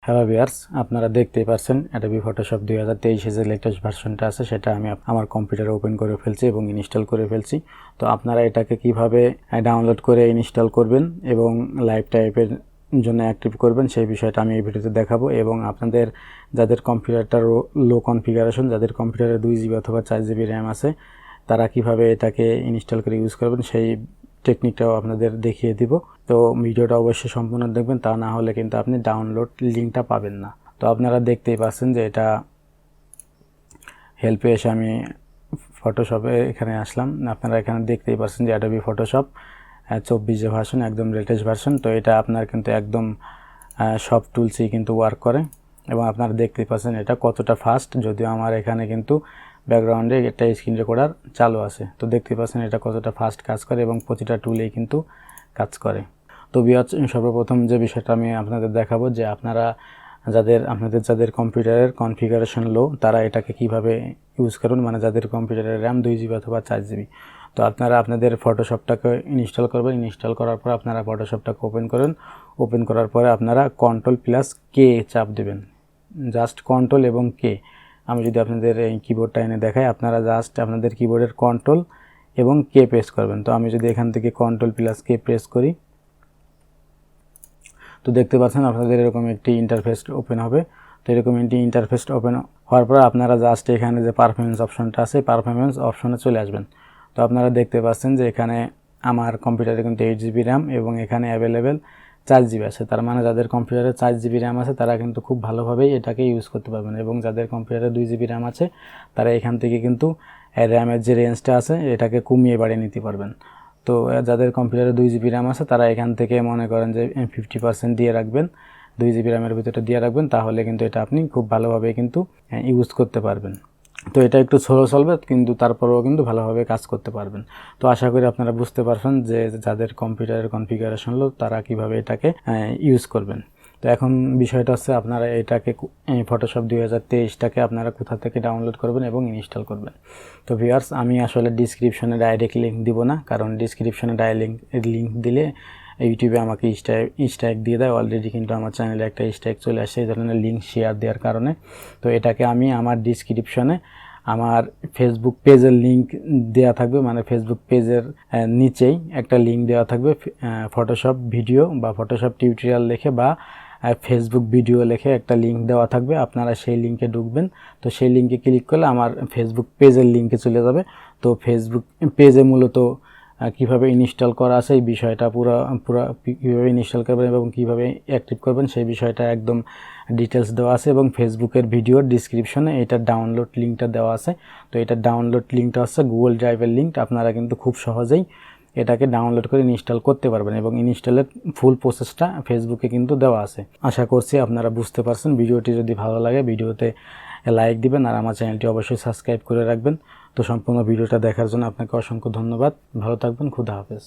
Hello viewers, আপনারা দেখতেই পাচ্ছেন Adobe Photoshop 2023 যে লেটেস্ট ভার্সনটা আছে সেটা আমি আমার কম্পিউটারে ওপেন করে ফেলছি এবং ইনস্টল করে ফেলছি। তো আপনারা এটাকে কিভাবে ডাউনলোড করে ইনস্টল করবেন এবং লাইভ টাইপের জন্য অ্যাক্টিভ করবেন সেই বিষয়টা আমি এই ভিডিওতে দেখাবো। এবং আপনাদের যাদের কম্পিউটারটা লো কনফিগারেশন, যাদের কম্পিউটারে 2GB অথবা 4GB র্যাম আছে, তারা কিভাবে এটাকে ইনস্টল করে ইউজ করবেন সেই টেকনিকটাও আপনাদের দেখিয়ে দিব। তো ভিডিওটা অবশ্যই সম্পূর্ণ দেখবেন, তা না হলে কিন্তু আপনি ডাউনলোড লিঙ্কটা পাবেন না। তো আপনারা দেখতেই পাচ্ছেন যে এটা হেল্পে এসে আমি ফটোশপে এখানে আসলাম। আপনারা এখানে দেখতেই পাচ্ছেন যে Adobe Photoshop 24 যে ভার্সন, একদম লেটেস্ট ভার্সন। তো এটা আপনার কিন্তু একদম সব টুলসই কিন্তু ওয়ার্ক করে এবং আপনারা দেখতেই পাচ্ছেন এটা কতটা ফাস্ট। যদিও আমার এখানে কিন্তু ব্যাকগ্রাউন্ডে একটা স্ক্রিন রেকর্ডার চালু আছে, তো দেখতে পাচ্ছেন এটা কতটা ফাস্ট কাজ করে এবং প্রতিটা টুলেই কিন্তু কাজ করে। তো সর্বপ্রথম যে বিষয়টা আমি আপনাদের দেখাবো যে যাদের কম্পিউটারের কনফিগারেশন লো, তারা এটাকে কিভাবে ইউজ করুন, মানে যাদের কম্পিউটারের র্যাম 2GB অথবা 4GB। তো আপনারা আপনাদের ফটোশপটাকে ইনস্টল করবেন। ইনস্টল করার পর আপনারা ফটোশপটাকে ওপেন করেন। ওপেন করার পরে আপনারা Ctrl+K চাপ দেবেন, জাস্ট কন্ট্রোল এবং কে। আমি যদি আপনাদের এই কিবোর্ডটা এনে দেখাই, আপনারা জাস্ট আপনাদের কিবোর্ডের কন্ট্রোল এবং কে প্রেস করবেন। তো আমি যদি এখান থেকে Ctrl+K প্রেস করি, তো দেখতে পাচ্ছেন আপনাদের এরকম একটি ইন্টারফেস ওপেন হবে। তো এরকম একটি ইন্টারফেস ওপেন হওয়ার পর আপনারা জাস্ট এখানে যে পারফরমেন্স অপশনটা আছে, পারফরমেন্স অপশনে চলে আসবেন। তো আপনারা দেখতে পাচ্ছেন যে এখানে আমার কম্পিউটারে কিন্তু 8GB র্যাম এবং এখানে অ্যাভেলেবেল 4GB আছে। তার মানে যাদের কম্পিউটারে 4GB র্যাম আছে তারা কিন্তু খুব ভালোভাবেই এটাকে ইউজ করতে পারবেন, এবং যাদের কম্পিউটারে 2GB র্যাম আছে তারা এখান থেকে কিন্তু র্যামের যে রেঞ্জটা আছে এটাকে কমিয়ে বাড়িয়ে নিতে পারবেন। তো যাদের কম্পিউটারে 2GB র্যাম আছে তারা এখান থেকে মনে করেন যে 50% দিয়ে রাখবেন, 2GB র্যামের ভিতরে দিয়ে রাখবেন, তাহলে কিন্তু এটা আপনি খুব ভালোভাবে কিন্তু ইউজ করতে পারবেন। তো এটা একটু স্লো চলবে কিন্তু তারপরেও কিন্তু ভালোভাবে কাজ করতে পারবেন। তো আশা করি আপনারা বুঝতে পারছেন যে যাদের কম্পিউটারের কনফিগারেশন লো তারা কিভাবে এটাকে ইউজ করবেন। তো এখন বিষয়টা হচ্ছে আপনারা এটাকে ফটোশপ 2023টাকে আপনারা কোথা থেকে ডাউনলোড করবেন এবং ইনস্টল করবেন। তো ভিউয়ার্স, আমি আসলে ডিসক্রিপশনে ডাইরেক্ট লিঙ্ক দিব না, কারণ ডিসক্রিপশনে লিঙ্ক দিলে ইউটিউবে আমাকে স্ট্রাইক দিয়ে দেয়। অলরেডি কিন্তু আমার চ্যানেলে একটা স্ট্রাইক চলে আসে এই ধরনের লিঙ্ক শেয়ার দেওয়ার কারণে। তো এটাকে আমি আমার ডিসক্রিপশনে আমার ফেসবুক পেজের লিঙ্ক দেওয়া থাকবে, মানে ফেসবুক পেজের নিচেই একটা লিঙ্ক দেওয়া থাকবে, ফটোশপ ভিডিও বা ফটোশপ টিউটোরিয়াল লিখে বা ফেসবুক ভিডিও লিখে একটা লিঙ্ক দেওয়া থাকবে। আপনারা সেই লিঙ্কে ঢুকবেন। তো সেই লিঙ্কে ক্লিক করলে আমার ফেসবুক পেজের লিঙ্কে চলে যাবে। তো ফেসবুক পেজে মূলত কিভাবে ইনস্টল করা আছে এই বিষয়টা পুরো কীভাবে ইনস্টল করবেন এবং কিভাবে অ্যাক্টিভ করবেন সেই বিষয়টা একদম ডিটেলস দেওয়া আছে, এবং ফেসবুকের ভিডিওর ডিসক্রিপশনে এটার ডাউনলোড লিঙ্কটা দেওয়া আছে। তো এটার ডাউনলোড লিঙ্কটা হচ্ছে গুগল ড্রাইভের লিঙ্ক। আপনারা কিন্তু খুব সহজেই এটাকে ডাউনলোড করে ইনস্টল করতে পারবেন, এবং ইনস্টলের ফুল প্রসেসটা ফেসবুকে কিন্তু দেওয়া আছে। আশা করছি আপনারা বুঝতে পারছেন। ভিডিওটি যদি ভালো লাগে ভিডিওতে লাইক দিবেন আর আমার চ্যানেলটি অবশ্যই সাবস্ক্রাইব করে রাখবেন। তো সম্পূর্ণ ভিডিওটা দেখার জন্য আপনাকে অসংখ্য ধন্যবাদ। ভালো থাকবেন। খুদা হাফেজ।